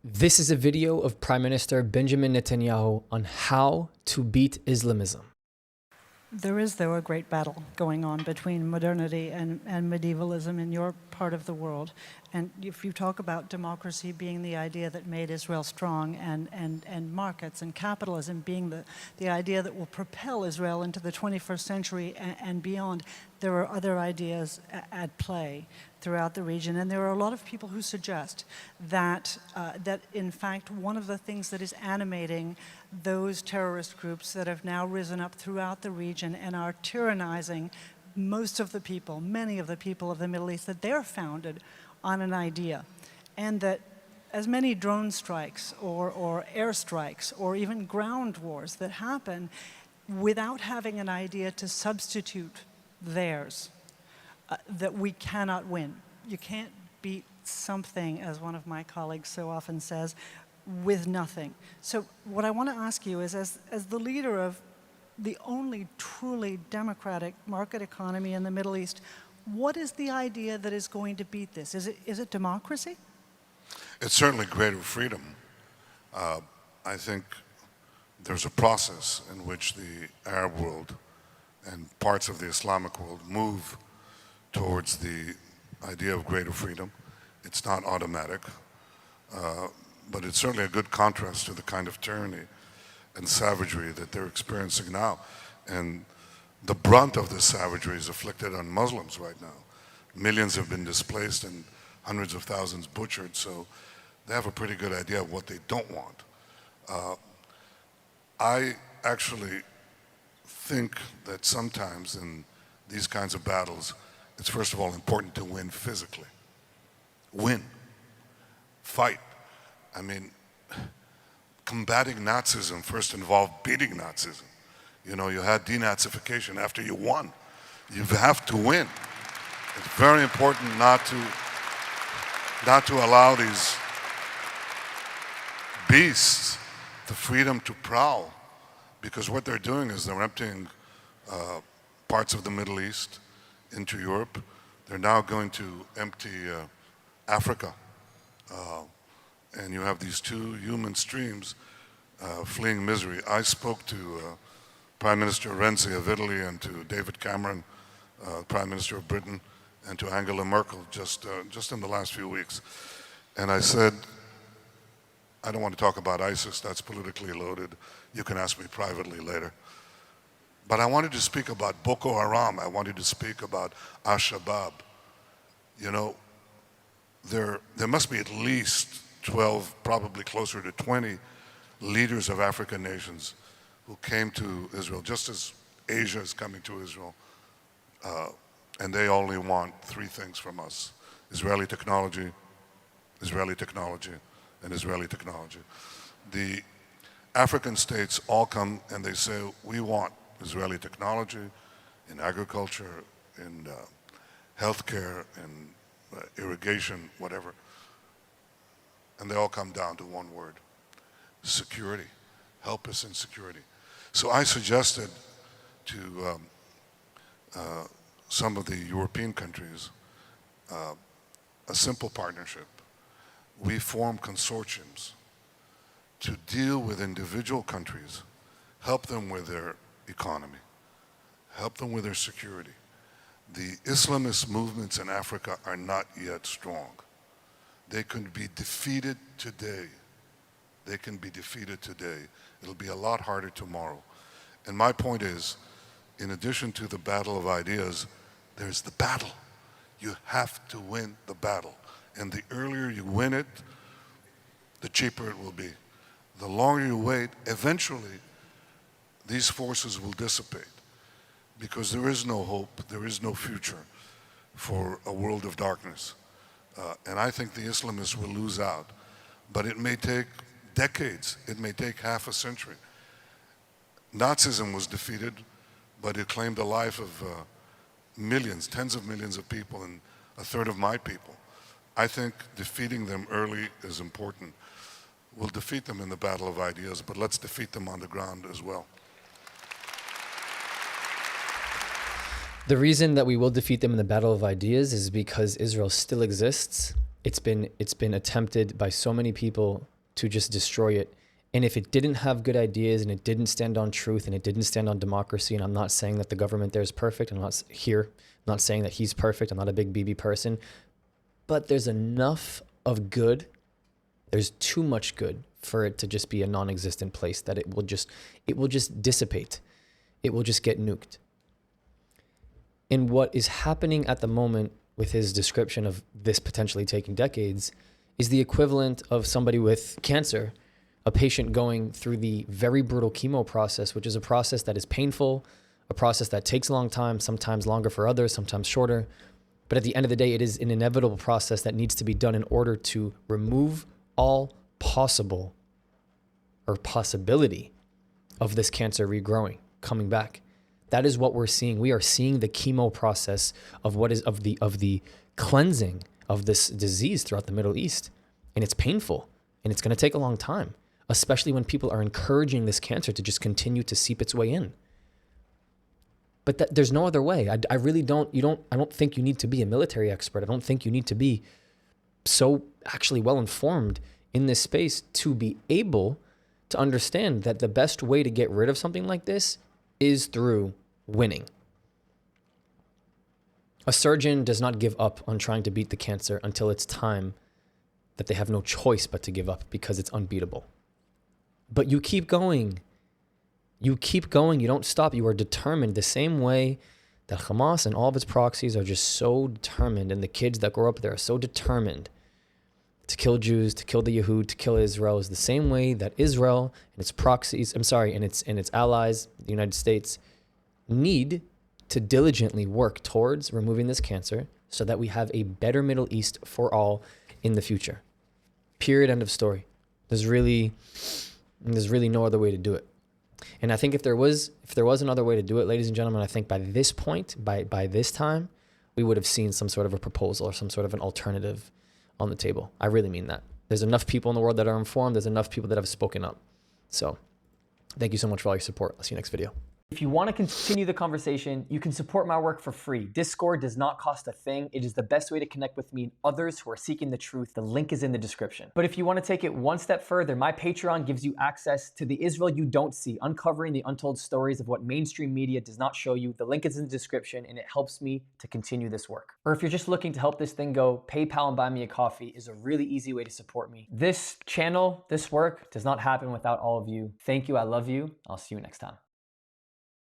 This is a video of Prime Minister Benjamin Netanyahu on how to beat Islamism. There is, though, a great battle going on between modernity and medievalism in your part of the world. And if you talk about democracy being the idea that made Israel strong and markets and capitalism being the idea that will propel Israel into the 21st century and beyond, there are other ideas at play throughout the region. And there are a lot of people who suggest that, that in fact, one of the things that is animating those terrorist groups that have now risen up throughout the region and are tyrannizing most of the people, many of the people of the Middle East, that they're founded on an idea. And that as many drone strikes or airstrikes or even ground wars that happen without having an idea to substitute theirs, that we cannot win. You can't beat something, as one of my colleagues so often says, with nothing. So what I want to ask you is, as the leader of the only truly democratic market economy in the Middle East, what is the idea that is going to beat this? Is it democracy? It's certainly greater freedom. I think there's a process in which the Arab world and parts of the Islamic world move towards the idea of greater freedom. It's not automatic, but it's certainly a good contrast to the kind of tyranny and savagery that they're experiencing now. And the brunt of this savagery is afflicted on Muslims right now. Millions have been displaced and hundreds of thousands butchered, so they have a pretty good idea of what they don't want. I actually think that sometimes in these kinds of battles, it's first of all important to win physically. Win. Fight. I mean, combating Nazism first involved beating Nazism. You know, you had denazification after you won. You have to win. It's very important not to allow these beasts the freedom to prowl, because what they're doing is they're emptying parts of the Middle East into Europe. They're now going to empty Africa. And you have these two human streams fleeing misery. I spoke to Prime Minister Renzi of Italy and to David Cameron, Prime Minister of Britain, and to Angela Merkel just in the last few weeks. And I said, I don't want to talk about ISIS, that's politically loaded. You can ask me privately later. But I wanted to speak about Boko Haram. I wanted to speak about Al-Shabaab. You know, there must be at least 12, probably closer to 20 leaders of African nations who came to Israel, just as Asia is coming to Israel. And they only want three things from us: Israeli technology, and Israeli technology. The African states all come and they say, we want Israeli technology in agriculture, in healthcare, in irrigation, whatever. And they all come down to one word: security. Help us in security. So I suggested to some of the European countries a simple partnership. We form consortiums to deal with individual countries, help them with their economy, help them with their security. The Islamist movements in Africa are not yet strong. They can be defeated today. They can be defeated today. It'll be a lot harder tomorrow. And my point is, in addition to the battle of ideas, there's the battle. You have to win the battle. And the earlier you win it, the cheaper it will be. The longer you wait, eventually, these forces will dissipate, because there is no hope, there is no future for a world of darkness. And I think the Islamists will lose out. But it may take decades, it may take half a century. Nazism was defeated, but it claimed the life of millions, tens of millions of people, and a third of my people. I think defeating them early is important. We'll defeat them in the battle of ideas, but let's defeat them on the ground as well. The reason that we will defeat them in the battle of ideas is because Israel still exists. It's been attempted by so many people to just destroy it. And if it didn't have good ideas and it didn't stand on truth and it didn't stand on democracy, and I'm not saying that the government there is perfect, I'm not saying that he's perfect, I'm not a big BB person, but there's enough of good, there's too much good for it to just be a non-existent place, that it will just dissipate. It will just get nuked. And what is happening at the moment with his description of this potentially taking decades is the equivalent of somebody with cancer, a patient going through the very brutal chemo process, which is a process that is painful, a process that takes a long time, sometimes longer for others, sometimes shorter. But at the end of the day, it is an inevitable process that needs to be done in order to remove all possible or possibility of this cancer regrowing, coming back. That is what we're seeing. We are seeing the chemo process of what is of the cleansing of this disease throughout the Middle East. And it's painful and it's going to take a long time, especially when people are encouraging this cancer to just continue to seep its way in. But there's no other way. I don't think you need to be a military expert. I don't think you need to be so actually well informed in this space to be able to understand that the best way to get rid of something like this is through winning. A surgeon does not give up on trying to beat the cancer until it's time that they have no choice but to give up because it's unbeatable. But you keep going. You keep going. You don't stop. You are determined the same way that Hamas and all of its proxies are just so determined, and the kids that grow up there are so determined to kill Jews, to kill the Yehud, to kill Israel, is the same way that Israel and its proxies, and its allies, the United States, need to diligently work towards removing this cancer so that we have a better Middle East for all in the future. Period. End of story. There's really no other way to do it. And I think if there was another way to do it, ladies and gentlemen, I think by this point, by this time, we would have seen some sort of a proposal or some sort of an alternative on the table. I really mean that. There's enough people in the world that are informed. There's enough people that have spoken up. So thank you so much for all your support. I'll see you next video. If you want to continue the conversation, you can support my work for free. Discord does not cost a thing. It is the best way to connect with me and others who are seeking the truth. The link is in the description. But if you want to take it one step further, my Patreon gives you access to the Israel you don't see, uncovering the untold stories of what mainstream media does not show you. The link is in the description, and it helps me to continue this work. Or if you're just looking to help this thing go, PayPal and Buy Me a Coffee is a really easy way to support me. This channel, this work does not happen without all of you. Thank you. I love you. I'll see you next time.